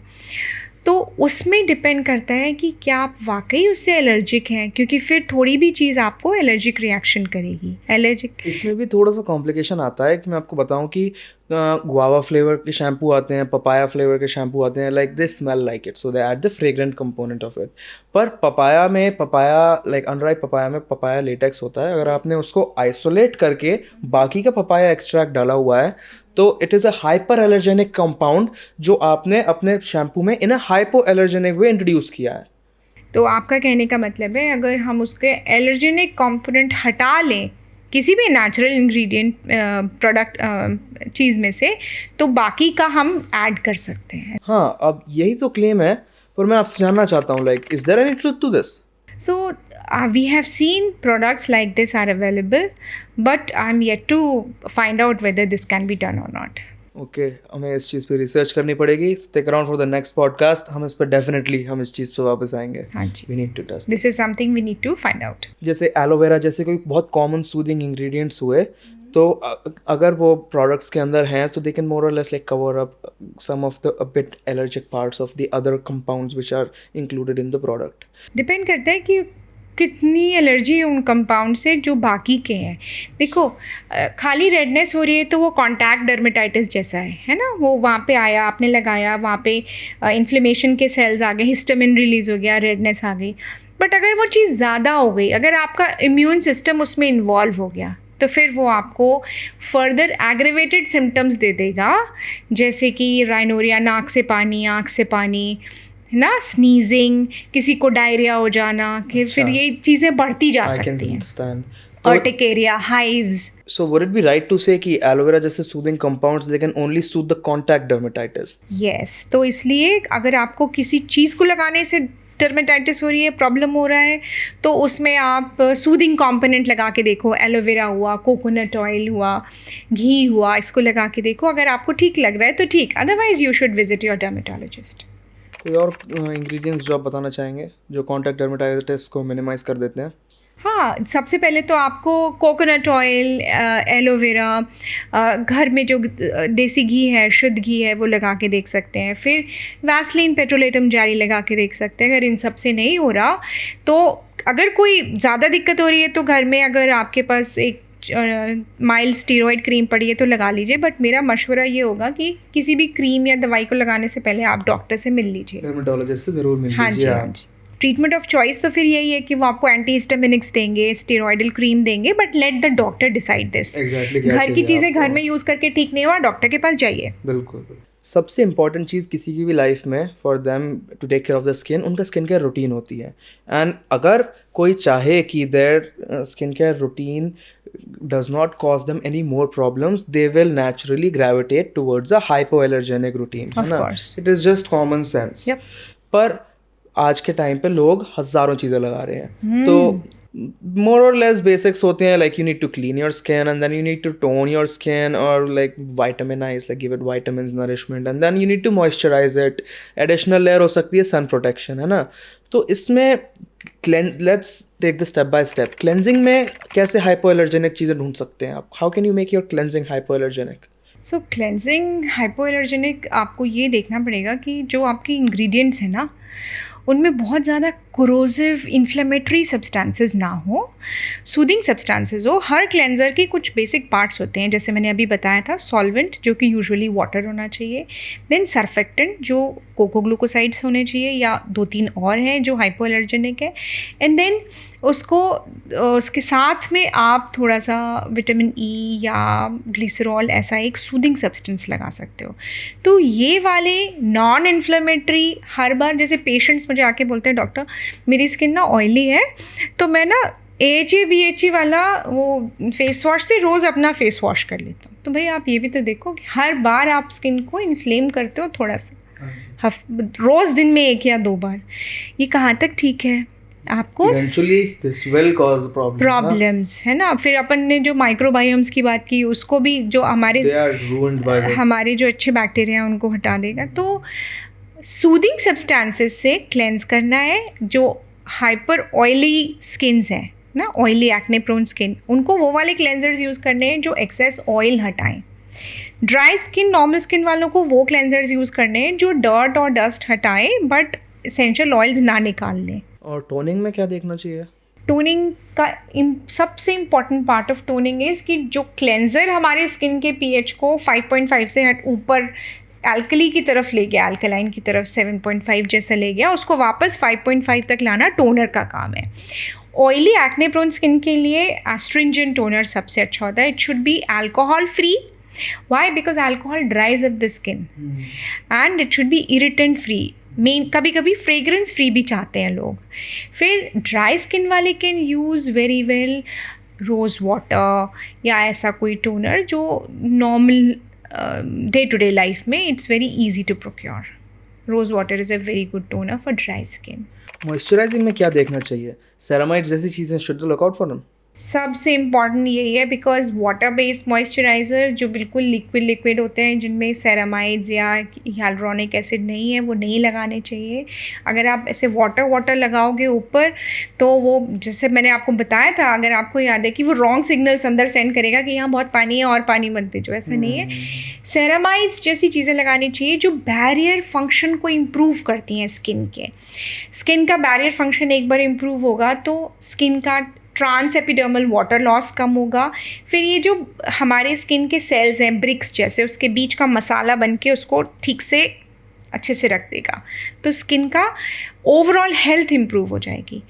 तो उसमें डिपेंड करता है कि क्या आप वाकई उससे एलर्जिक हैं, क्योंकि फिर थोड़ी भी चीज़ आपको एलर्जिक रिएक्शन करेगी। एलर्जिक इसमें भी थोड़ा सा कॉम्प्लिकेशन आता है कि मैं आपको बताऊं कि गुआवा फ्लेवर के शैम्पू आते हैं, पपाया फ्लेवर के शैम्पू आते हैं, like they smell like it, so they add the fragrant component of it. पर पपाया में, लाइक अनराइप पपाया में पपाया लेटेक्स होता है। अगर आपने उसको आइसोलेट करके बाकी का पपाया एक्सट्रैक्ट डाला हुआ है तो it is a hyper allergenic compound जो आपने अपने शैम्पू में इन अ हाइपो एलर्जेनिक वे इंट्रोड्यूस किया है। तो आपका कहने का मतलब है अगर हम उसके एलर्जेनिक कंपोनेंट हटा लें किसी भी नेचुरल इंग्रेडिएंट प्रोडक्ट चीज़ में से, तो बाकी का हम ऐड कर सकते हैं। हाँ, अब यही तो क्लेम है, पर मैं आपसे जानना चाहता हूँ, like is there any truth to this? So we have seen products like this are available, but I'm yet to find out whether this can be done or not. Okay, हमें इस चीज़ पे रिसर्च करनी पड़ेगी। Stick around for the next podcast, हम इस पर definitely हम इस चीज़ पे वापस आएंगे। हाँ जी, we need to test. this is something we need to find out. जैसे एलोवेरा जैसे कोई बहुत कॉमन सूदिंग इंग्रेडिएंट्स हुए, तो अगर वो प्रोडक्ट्स के अंदर हैं तो दे कैन मोर और less like cover up some of the a bit allergic parts of the other compounds which are included in the product. Depend करता है कि कितनी एलर्जी है उन कंपाउंड से जो बाकी के हैं। देखो, खाली रेडनेस हो रही है तो वो कॉन्टैक्ट डर्मेटाइटिस जैसा है ना, वो वहाँ पे आया, आपने लगाया, वहाँ पे इन्फ्लेमेशन के सेल्स आ गए, हिस्टामिन रिलीज़ हो गया, रेडनेस आ गई। बट अगर वो चीज़ ज़्यादा हो गई, अगर आपका इम्यून सिस्टम उसमें इन्वॉल्व हो गया, तो फिर वो आपको फर्दर एग्रेवेटेड सिम्टम्स दे देगा, जैसे कि राइनोरिया, नाक से पानी, आँख से पानी, है ना, स्नीजिंग, किसी को डायरिया हो जाना, कि फिर ये चीज़ें बढ़ती जा सकती हैं। Urticaria, hives. So would it be right to say कि एलोवेरा जैसे soothing compounds they can only soothe the contact dermatitis? Yes, तो इसलिए अगर आपको किसी चीज़ को लगाने से डर्मेटाइटिस हो रही है, प्रॉब्लम हो रहा है, तो उसमें आप सूदिंग कंपोनेंट लगा के देखो। एलोवेरा हुआ, कोकोनट ऑयल हुआ, घी हुआ, इसको लगा के देखो। अगर आपको ठीक लग रहा है तो ठीक, otherwise you should visit your dermatologist. कोई और इंग्रेडिएंट्स जो आप बताना चाहेंगे जो कॉन्टैक्ट डर्मेटाइटिस को मिनिमाइज कर देते हैं? हाँ, सबसे पहले तो आपको कोकोनट ऑयल, एलोवेरा, घर में जो देसी घी है, शुद्ध घी है, वो लगा के देख सकते हैं। फिर वैसलीन पेट्रोलेटम जेली लगा के देख सकते हैं। अगर इन सब से नहीं हो रहा तो अगर कोई ज़्यादा दिक्कत हो रही है तो घर में अगर आपके पास एक माइल्ड स्टीरॉयड क्रीम पड़ी है तो लगा लीजिए। बट मेरा मशवरा ये होगा कि किसी भी क्रीम या दवाई को लगाने से पहले आप डॉक्टर से मिल लीजिए, डर्मेटोलॉजिस्ट से ज़रूर मिल हाँ जी, लीजिए हाँ आप। जी। ट्रीटमेंट ऑफ चॉइस तो फिर यही है कि वो आपको एंटीहिस्टामिनिक्स देंगे, स्टेरॉइडल क्रीम देंगे, but let the doctor decide this. Exactly क्या घर की चाहिए चीज़ें आपको। घर में यूज़ करके ठीक नहीं हुआ, डॉक्टर के पास जाइए। बिल्कुल। सबसे इम्पॉर्टेंट चीज़ किसी की भी लाइफ में for them to take care of the skin, उनका स्किन केयर रूटीन होती है। एंड अगर कोई चाहे कि their skin care routine does not cause them any more problems, they will naturally gravitate towards a hypoallergenic routine, है Of ना? course. It is just common sense. Yep. पर आज के टाइम पे लोग हज़ारों चीज़ें लगा रहे हैं। तो more or less basics होते हैं, like you need to clean your skin and then you need to tone your skin or like vitaminize, like give it vitamins, nourishment, and then you need to moisturize it. Additional layer हो सकती है sun protection, है ना? तो इसमें let's take the step by step. Cleansing में कैसे hypoallergenic चीज़ें ढूंढ सकते हैं आप? How can you make your cleansing hypoallergenic? So cleansing hypoallergenic आपको ये देखना पड़ेगा कि जो आपके इंग्रेडिएंट्स हैं ना, उनमें बहुत ज़्यादा कोरोसिव इन्फ्लेमेटरी सब्सटेंसेस ना हो, सूदिंग सब्सटेंसेस हो। हर क्लेंजर के कुछ बेसिक पार्ट्स होते हैं, जैसे मैंने अभी बताया था, सॉल्वेंट जो कि यूजुअली वाटर होना चाहिए, देन सर्फेक्टेंट जो कोकोग्लूकोसाइड्स होने चाहिए या 2-3 और हैं जो हाइपोएलर्जेनिक है, एंड देन उसके साथ में आप थोड़ा सा विटामिन ई या ग्लिसरॉल ऐसा एक सूदिंग सब्सटेंस लगा सकते हो। तो ये वाले नॉन इन्फ्लेमेटरी, हर बार जैसे पेशेंट्स मुझे आके बोलते हैं डॉक्टर मेरी स्किन ना ऑयली है, तो मैं ना AHA/BHA वाला वो फेस वॉश से रोज़ अपना फेस वॉश कर लेता हूँ। तो भाई आप ये भी तो देखो कि हर बार आप स्किन को इन्फ्लेम करते हो थोड़ा सा, रोज़ दिन में 1 या 2 बार, ये कहाँ तक ठीक है? आपको Eventually this will cause problems, problems है ना। फिर अपन ने जो माइक्रोबायोम्स की बात की, उसको भी जो हमारे They are ruined by this. हमारे जो अच्छे बैक्टीरिया हैं उनको हटा देगा। तो सूदिंग सब्सटेंसेस से क्लेंस करना है। जो हाइपर ऑयली स्किन्स हैं ना, ऑयली एक्ने प्रोन स्किन, उनको वो वाले क्लेंजर्स यूज़ करने हैं जो एक्सेस ऑयल हटाएं। ड्राई स्किन, नॉर्मल स्किन वालों को वो क्लेंजर्स यूज़ करने हैं जो डर्ट और डस्ट हटाएं बट एसेंशियल ऑयल्स ना निकाल लें। और टोनिंग में क्या देखना चाहिए? टोनिंग का सबसे important part of toning is कि जो क्लेंजर हमारे स्किन के pH को 5.5 से ऊपर एल्कली की तरफ ले गया, अल्कलाइन की तरफ 7.5 जैसा ले गया, उसको वापस 5.5 तक लाना टोनर का काम है। ऑयली एक्ने प्रोन स्किन के लिए एस्ट्रिंजेंट टोनर सबसे अच्छा होता है। It should be alcohol free. Why? Because alcohol dries up the skin and it should be irritant free. कभी कभी फ्रेग्रेंस फ्री भी चाहते हैं लोग। फिर ड्राई स्किन वाले can use very well rose water या ऐसा कोई टोनर जो normal day to day life में it's very easy to procure. Rose water is a very good toner for dry skin. Moisturising में क्या देखना चाहिए? सेरामाइड्स जैसी चीज़ें should look out for them. सबसे इम्पॉर्टेंट यही है, बिकॉज वाटर बेस्ड मॉइस्चराइज़र जो बिल्कुल लिक्विड होते हैं, जिनमें सेरामाइड्स या हियालुरोनिक एसिड नहीं है, वो नहीं लगाने चाहिए। अगर आप ऐसे वाटर लगाओगे ऊपर तो वो, जैसे मैंने आपको बताया था, अगर आपको याद है कि वो रॉन्ग सिग्नल्स अंदर सेंड करेगा कि यहाँ बहुत पानी है और पानी मत भेजो, ऐसा नहीं है। सेरामाइड्स जैसी चीज़ें लगानी चाहिए जो बैरियर फंक्शन को इम्प्रूव करती हैं स्किन के। स्किन का बैरियर फंक्शन एक बार इम्प्रूव होगा तो स्किन का ट्रांस एपिडर्मल वाटर लॉस कम होगा। फिर ये जो हमारे स्किन के सेल्स हैं ब्रिक्स जैसे, उसके बीच का मसाला बन के उसको ठीक से अच्छे से रख देगा, तो स्किन का ओवरऑल हेल्थ इम्प्रूव हो जाएगी।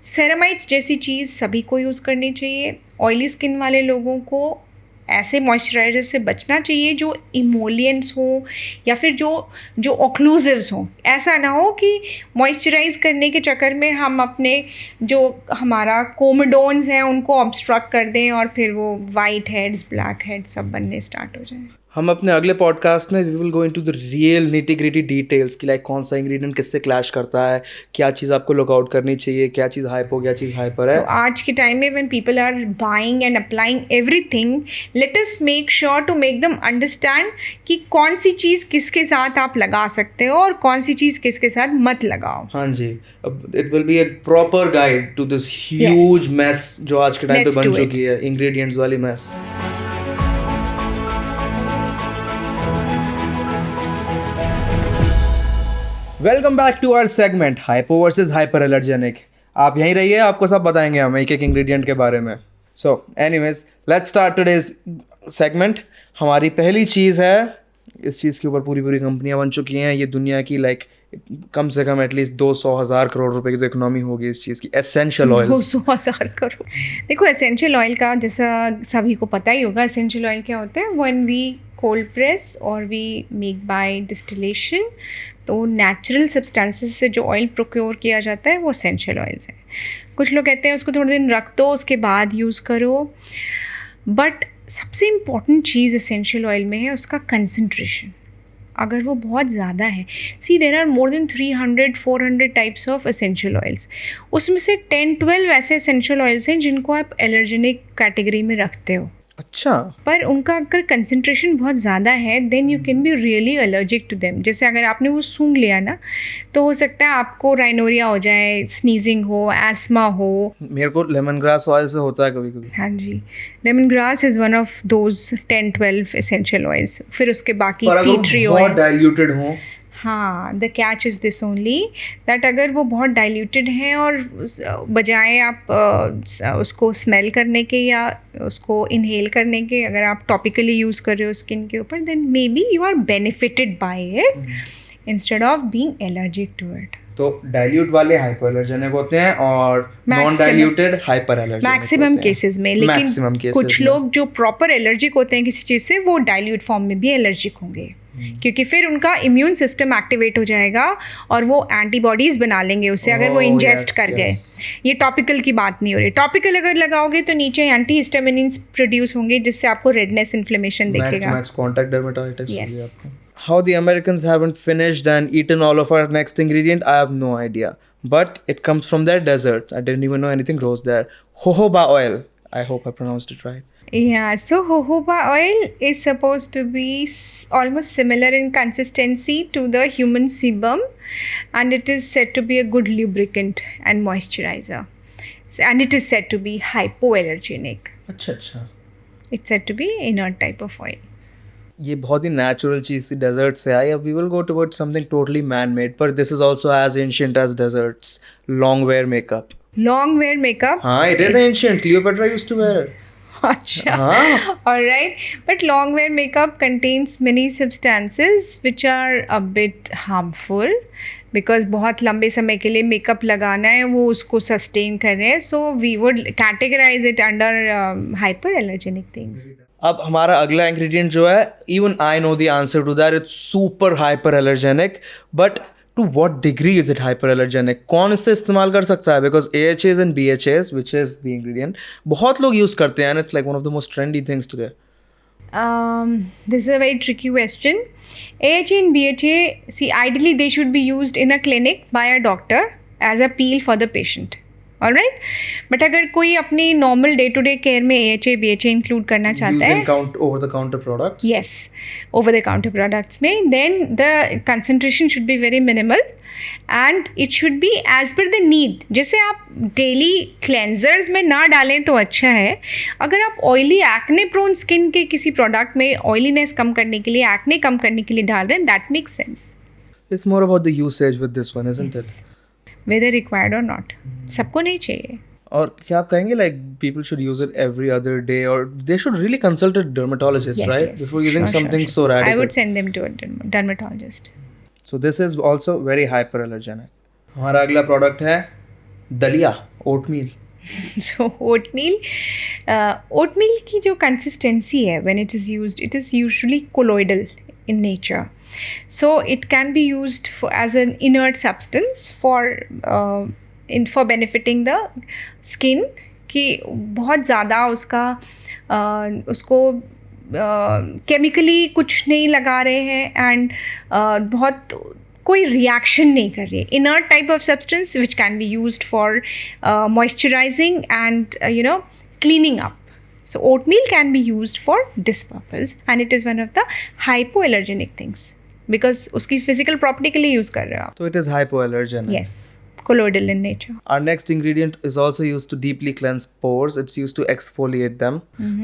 सेरामाइड्स जैसी चीज़ सभी को यूज़ करनी चाहिए। ऑयली स्किन वाले लोगों को ऐसे मॉइस्चराइजर से बचना चाहिए जो इमोलियंट्स हो या फिर जो ऑक्लूसिव्स हों। ऐसा ना हो कि मॉइस्चराइज करने के चक्कर में हम अपने जो हमारा कोमोडोन्स हैं उनको ऑब्स्ट्रक्ट कर दें और फिर वो वाइट हेड्स, ब्लैक हेड्स सब बनने स्टार्ट हो जाएं। हम अपने अगले पॉडकास्ट में we will go into the real nitty gritty details कि लाइक कौन सा इंग्रेडिएंट किससे क्लैश करता है, क्या चीज़ आपको लुक आउट करनी चाहिए, क्या चीज़ हाइपो, क्या चीज़ हाइपर है. तो आज के टाइम में when people are buying and applying everything, let us make sure to make them understand कि कौन सी चीज़ किसके साथ आप लगा सकते हो और कौन सी चीज़ किसके साथ मत लगाओ. हाँ जी, अब it will be a proper guide to this huge mess जो आज के टाइम पे Let's बन do it. चुकी है, इंग्रेडिएंट्स वाली mess. Welcome back to our segment hypo versus hyperallergenic. आप यहीं रहिए, आपको सब बताएंगे हम एक एक इंग्रेडिएंट के बारे में. So anyways, let's start today's segment. हमारी पहली चीज़ है, इस चीज़ के ऊपर पूरी पूरी कंपनियां बन चुकी हैं. ये दुनिया की लाइक कम से कम एटलीस्ट 200,000 करोड़ रुपए की तो इकोनॉमी होगी इस चीज़ की. Essential oils. 200,000 करोड़. देखो एसेंशियल ऑयल का जैसा सभी को पता ही होगा, एसेंशियल ऑयल क्या होता है. व्हेन वी कोल्ड प्रेस और वी मेक बाय डिस्टिलेशन, तो नेचुरल सब्सटेंसेस से जो ऑयल प्रोक्योर किया जाता है वो एसेंशियल ऑयल्स है. कुछ लोग कहते हैं उसको थोड़े दिन रख दो उसके बाद यूज़ करो, बट सबसे इम्पॉर्टेंट चीज़ एसेंशियल ऑयल में है उसका कंसंट्रेशन. अगर वो बहुत ज़्यादा है, see there are more than 300-400 types of essential oils. उसमें से 10-12 ऐसे एसेंशियल ऑयल्स हैं जिनको आप एलर्जेनिक कैटेगरी में रखते हो. अच्छा. पर उनका अगर कंसंट्रेशन बहुत ज़्यादा है then you can be really allergic to them. जैसे अगर आपने वो सूंघ लिया ना, तो हो सकता है आपको राइनोरिया हो जाए, स्नीजिंग हो, एस्मा हो. मेरे को लेमन ग्रास ऑयल से होता है कभी कभी. हाँ जी, lemongrass is one of those 10-12 essential oils. फिर उसके बाकी पर अगर टी वो ट्री बहुत ऑयल. डाइल्यूटेड हो. हाँ, the catch is this only that अगर वो बहुत डाइल्यूटेड हैं और बजाय आप उसको स्मेल करने के या उसको इनहेल करने के, अगर आप टॉपिकली यूज़ कर रहे हो स्किन के ऊपर, then maybe you are benefited by it instead of being allergic to it. तो डाइल्यूट वाले हाइपर एलर्जेनिक होते हैं और non Maximum- diluted hyperallergenic maximum cases में. Maximum लेकिन cases कुछ में. लोग जो प्रॉपर एलर्जिक होते हैं किसी चीज़ से, वो डाइल्यूट फॉर्म में भी एलर्जिक होंगे, क्योंकि फिर उनका इम्यून सिस्टम एक्टिवेट हो जाएगा और वो एंटीबॉडीज़ बना लेंगे उससे अगर वो Oh, इंजेस्ट yes, कर गए. yes. ये टॉपिकल की बात नहीं हो रही. टॉपिकल अगर लगाओगे तो नीचे एंटी हिस्टामिन्स प्रोड्यूस होंगे जिससे आपको रेडनेस, इन्फ्लेमेशन दिखेगा. Max contact dermatitis Yes. होगी आपको. How the Americans haven't finished and eaten all of our next ingredient, I have no idea. But it comes from their deserts. I didn't even know anything grows there. Jojoba oil. I hope I pronounced it right. Yeah, so jojoba oil is supposed to be almost similar in consistency to the human sebum, and it is said to be a good lubricant and moisturizer. And it is said to be hypoallergenic. अच्छा. It's said to be inert type of oil. ये बहुत ही natural चीज़ थी, desert से आई. अब we will go toward something totally man made, पर this is also as ancient as deserts. Long wear makeup. Long wear makeup. हाँ, it is ancient. Cleopatra used to wear it. Acha. हाँ. All right. But long wear makeup contains many substances which are a bit harmful because बहुत लंबे समय के लिए makeup लगाना है, वो उसको सस्टेन कर रहे हैं. So we would categorize it under hyperallergenic things. अब हमारा अगला इंग्रेडिएंट जो है, even I know the answer to that, it's super hyperallergenic. But to what degree is it hyperallergenic? कौन इससे इस्तेमाल कर सकता है? Because AHAs and BHAs which is the ingredient बहुत लोग यूज करते हैं, and it's like one of the most trendy things today. This is a very tricky question. AHA and BHA, see, ideally they should be used in a clinic by a doctor as a peel for the patient. All right? But अगर कोई अपनी normal day to day care में AHA, BHA include करना चाहता है, over the counter products. yes, over the counter products में, then the concentration should be very minimal and it should be as per the need. जैसे आप daily cleansers में ना डालें तो अच्छा है. अगर आप ऑयली एक्ने प्रोन स्किन के किसी प्रोडक्ट में ऑयलीनेस कम करने के लिए, एक्ने कम करने के लिए डाल रहे हैं, that makes sense. It's more about the usage with this one, isn't it? Whether required or not. सबको नहीं चाहिए. और क्या आप कहेंगे like people should use it every other day, और they should really consult a dermatologist, right, before using something so I radical? would send them to a dermatologist. So this is also very hyperallergenic. हमारा अगला product है दलिया, oatmeal. So oatmeal की जो consistency है when it is used, it is usually colloidal in nature. So it can be used as an inert substance for benefiting the skin, कि बहुत ज़्यादा उसको केमिकली कुछ नहीं लगा रहे हैं एंड बहुत कोई रिएक्शन नहीं कर रही है. Inert type of substance which can be used for moisturising and cleaning up. So oatmeal can be used for this purpose and it is one of the hypoallergenic things because उसकी physical property के लिए use कर रहे हो आप. So it is hypoallergenic. Yes, colloidal in nature. Our next ingredient is also used to deeply cleanse pores. It's used to exfoliate them.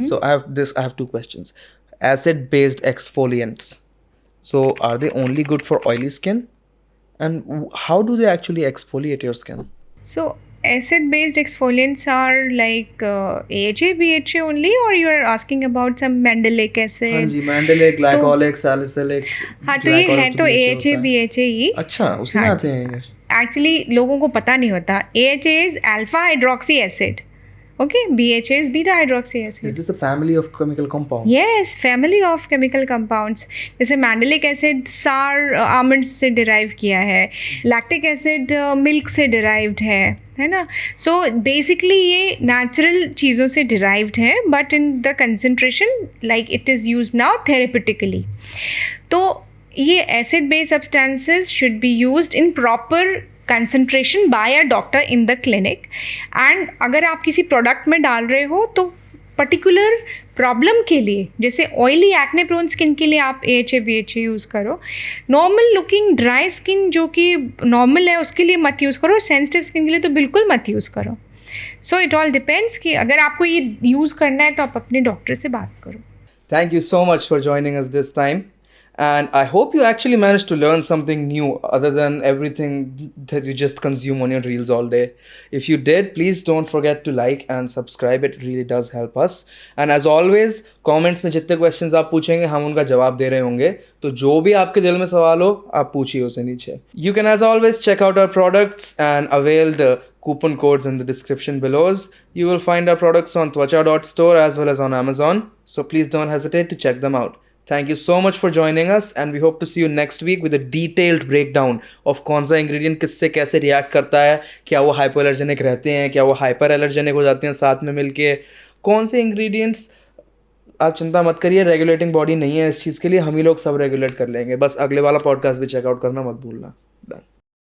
So I have two questions. Acid-based exfoliants. So are they only good for oily skin? And how do they actually exfoliate your skin? So acid-based exfoliants are like AHA, BHA only, or you are asking about some mandelic acid? हाँ जी, mandelic, glycolic, salicylic. हाँ तो ये है तो AHA, BHA ही. अच्छा, उसी में आते हैं ये. Actually लोगों को पता नहीं होता. AHA is alpha hydroxy acid. Okay, BHA is beta hydroxy acid. Is this a family of chemical compounds? Yes, family of chemical compounds. जैसे mandelic acid sour almonds से derive किया है, lactic acid milk से derived है ना. So basically ये natural चीज़ों से derived है, but in the concentration like it is used now therapeutically. तो ये acid based substances should be used in proper concentration by a doctor in the clinic. And अगर आप किसी प्रोडक्ट में डाल रहे हो तो पर्टिकुलर प्रॉब्लम के लिए, जैसे ऑयली एक्ने प्रोन स्किन के लिए आप AHA BHA यूज़ करो. नॉर्मल लुकिंग ड्राई स्किन जो कि नॉर्मल है उसके लिए मत यूज़ करो. सेंसिटिव स्किन के लिए तो बिल्कुल मत यूज़ करो. सो इट ऑल डिपेंड्स कि अगर आपको ये यूज़ करना है तो आप अपने डॉक्टर से बात करो. Thank you so much for joining us this time. And I hope you actually managed to learn something new other than everything that you just consume on your reels all day. If you did, please don't forget to like and subscribe. It really does help us. And as always, comments में जितने questions आप पूछेंगे हम उनका जवाब दे रहे होंगे. तो जो भी आपके दिल में सवाल हो आप पूछिए उसे नीचे. You can as always check out our products and avail the coupon codes in the description below. You will find our products on Twacha.store as well as on Amazon. So please don't hesitate to check them out. Thank you so much for joining us and we hope to see you next week with a detailed breakdown of कौन सा ingredient किससे कैसे react करता है, क्या वो hypoallergenic रहते हैं, क्या वो hyperallergenic हो जाते हैं साथ में मिलके, कौन से ingredients. आप चिंता मत करिए, regulating body नहीं है इस चीज़ के लिए, हम ही लोग सब regulate कर लेंगे. बस अगले वाला podcast भी check out करना मत भूलना. Done.